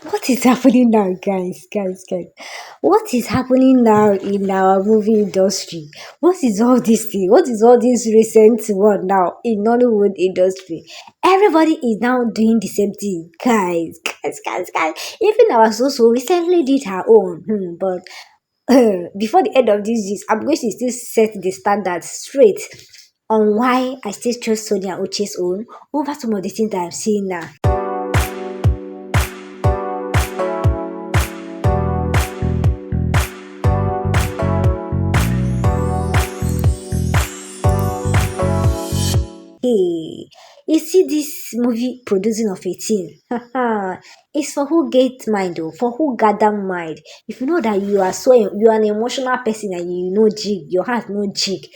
What is happening now, guys? Guys. What is happening now in our movie industry? What is all this thing? What is all this recent one now in Nollywood industry? Everybody is now doing the same thing, guys. Even our so recently did her own, but before the end of this year, I'm going to still set the standard straight on why I still chose Sonia Uche's own over some of the things that I'm seeing now. Hey, you see this movie producing of a teen. It's for who get mind though, for who gather mind. If you know that you are an emotional person and you know jig, your heart no jig.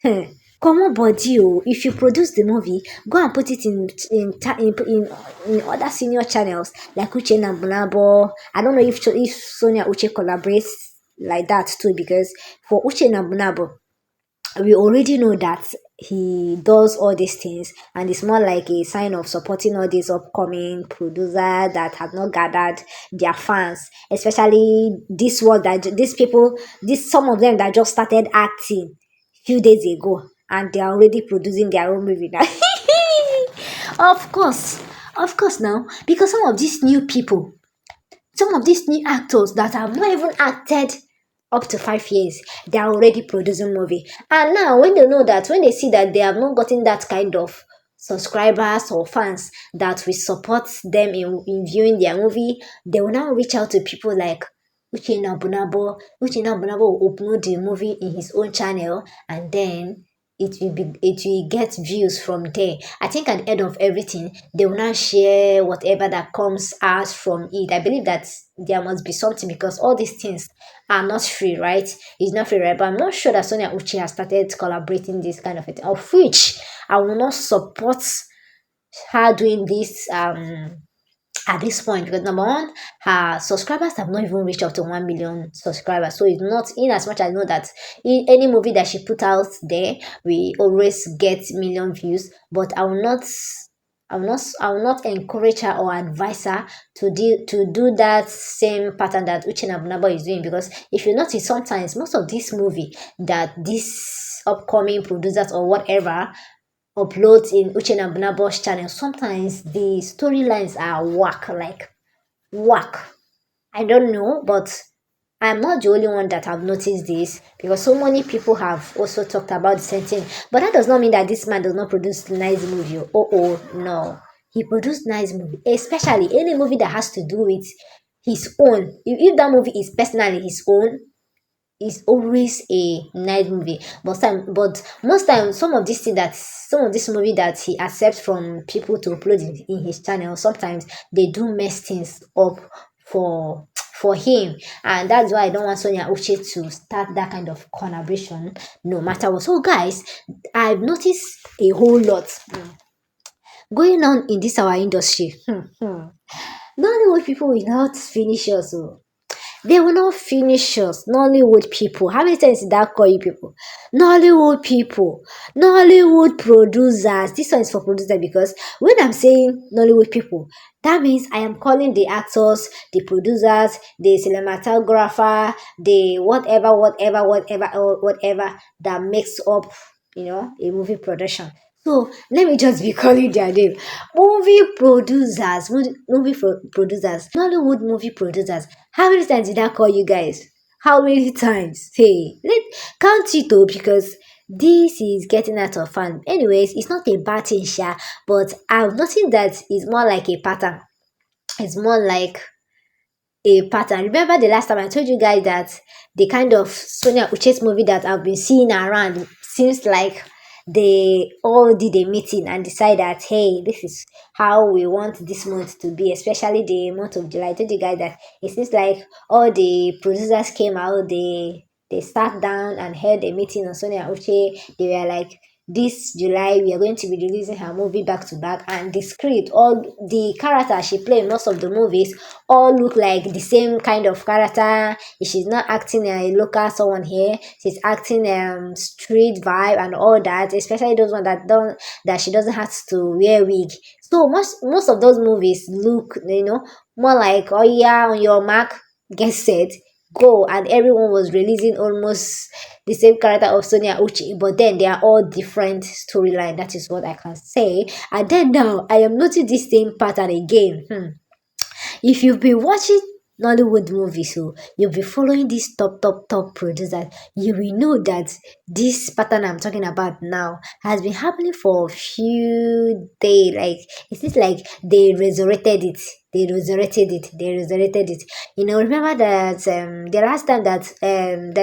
Come on, body oh. If you produce the movie, go and put it in other senior channels like Uche Nambunabo. I don't know if Sonia Uche collaborates like that too, because for Uche Nambunabo, we already know that he does all these things, and it's more like a sign of supporting all these upcoming producers that have not gathered their fans, especially this one that these people, this some of them that just started acting few days ago, and they are already producing their own movie now. of course of course now, because some of these new actors that have not even acted up to 5 years, they are already producing movie. And now when they see that they have not gotten that kind of subscribers or fans that will support them in viewing their movie, they will now reach out to people like Uche Nabunabo. Uche Nabunabo will upload the movie in his own channel, and then it will get views from there. I think at the end of everything, they will not share whatever that comes out from it. I believe that there must be something, because all these things are not free, right? It's not free, right? But I'm not sure that Sonia Uchi has started collaborating this kind of thing, of which I will not support her doing this at this point, because number one, her subscribers have not even reached up to 1 million subscribers. So it's not, in as much as I know that in any movie that she put out there, we always get million views. But I will not encourage her or advise her to do that same pattern that Uche Nabunabo is doing, because if you notice, sometimes most of this movie that these upcoming producers or whatever uploads in Uche Nabunabo's channel, sometimes the storylines are whack, like whack. I don't know, but I'm not the only one that have noticed this, because so many people have also talked about the same thing. But that does not mean that this man does not produce nice movie. Oh, no. He produced nice movie, especially any movie that has to do with his own. If that movie is personally his own, is always a nice movie. But most time, some of this movie that he accepts from people to upload in his channel, sometimes they do mess things up for him, and that's why I don't want Sonia Uche to start that kind of collaboration, no matter what. So, guys, I've noticed a whole lot going on in this our industry. Nollywood people will not finish us. Oh. They will not finish us. Nollywood people. How many times did that call you people? Nollywood people. Nollywood producers. This one is for producer, because when I'm saying Nollywood people, that means I am calling the actors, the producers, the cinematographer, the whatever that makes up, a movie production. So let me just be calling their name. Movie producers, Nollywood movie producers. How many times did I call you guys? How many times? Hey, let count it though, because this is getting out of hand. Anyways, it's not a bad thing, sha, but I've noticed that it's more like a pattern. It's more like a pattern. Remember the last time I told you guys that the kind of Sonia Uche's movie that I've been seeing around seems like they all did a meeting and decide that, hey, this is how we want this month to be, especially the month of July. I told you guys that it seems like all the producers came out, they sat down and held a meeting on Sonia Uche. They were like, this July we are going to be releasing her movie back to back, and the script, all the characters she played in most of the movies all look like the same kind of character. She's not acting a local someone here, she's acting street vibe and all that, especially those ones that she doesn't have to wear wig. So most of those movies look, more like, oh yeah, on your mark, get set, go, and everyone was releasing almost the same character of Sonia Uche, but then they are all different storyline. That is what I can say. And then now I am noticing this same pattern again. If you've been watching Nollywood movies, so you'll be following these top producers, you will know that this pattern I'm talking about now has been happening for a few days. Like, it is like they resurrected it. They resurrected it. Remember that the last time that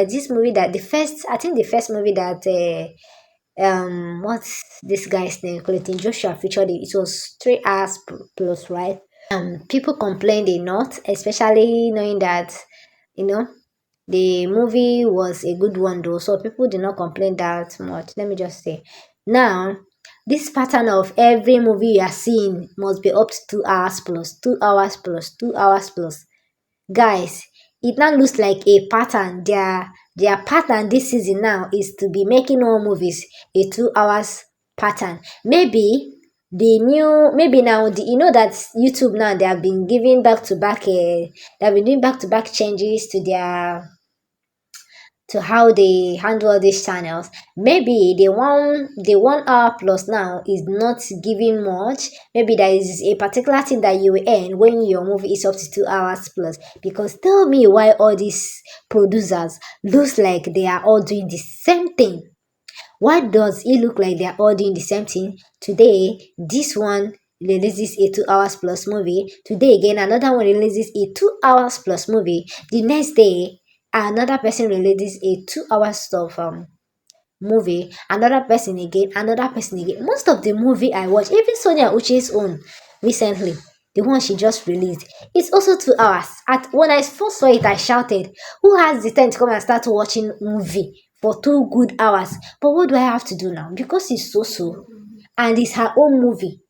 this movie, that the first, I think the first movie that what's this guy's name? Clayton Joshua featured it. It was 3 hours plus, right? People complained a lot, especially knowing that you know the movie was a good one though, so people did not complain that much. Let me just say, now this pattern of every movie you are seeing must be up to 2 hours plus, 2 hours plus, 2 hours plus. Guys, it now looks like a pattern. Their pattern this season now is to be making all movies a 2 hours pattern. Maybe now, that YouTube now, they have been giving back to back, they have been doing back to back changes to how they handle all these channels. Maybe the 1 hour plus now is not giving much. Maybe there is a particular thing that you will earn when your movie is up to 2 hours plus. Because tell me why all these producers looks like they are all doing the same thing. Why does it look like they are all doing the same thing? Today, this one releases a 2 hours plus movie. Today again, another one releases a 2 hours plus movie. The next day, another person releases a 2 hours of movie. Another person again. Most of the movie I watch, even Sonia Uche's own recently, the one she just released, it's also 2 hours. At when I first saw it, I shouted, "Who has the time to come and start watching movie for 2 good hours?" But what do I have to do now? Because it's so, and it's her own movie.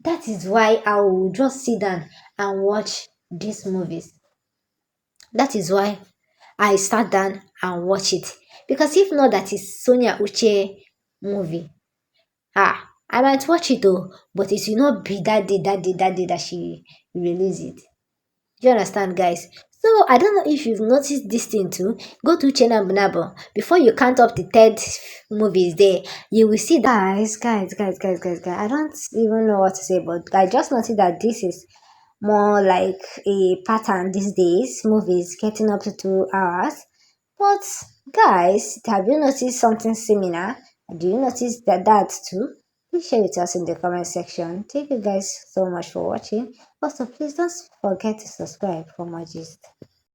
That is why I will just sit down and watch these movies. That is why I sat down and watch it. Because if not, that is Sonia Uche movie. I might watch it though, but it will not be that day that she release it. Do you understand, guys? So I don't know if you've noticed this thing too. Go to Chena Bunabo. Before you count up the third movies there, you will see that, guys. I don't even know what to say, but I just noticed that this is more like a pattern these days. Movies getting up to 2 hours. But guys, have you noticed something similar? Do you notice that too? Please share with us in the comment section. Thank you guys so much for watching. Also, please don't forget to subscribe for more gist.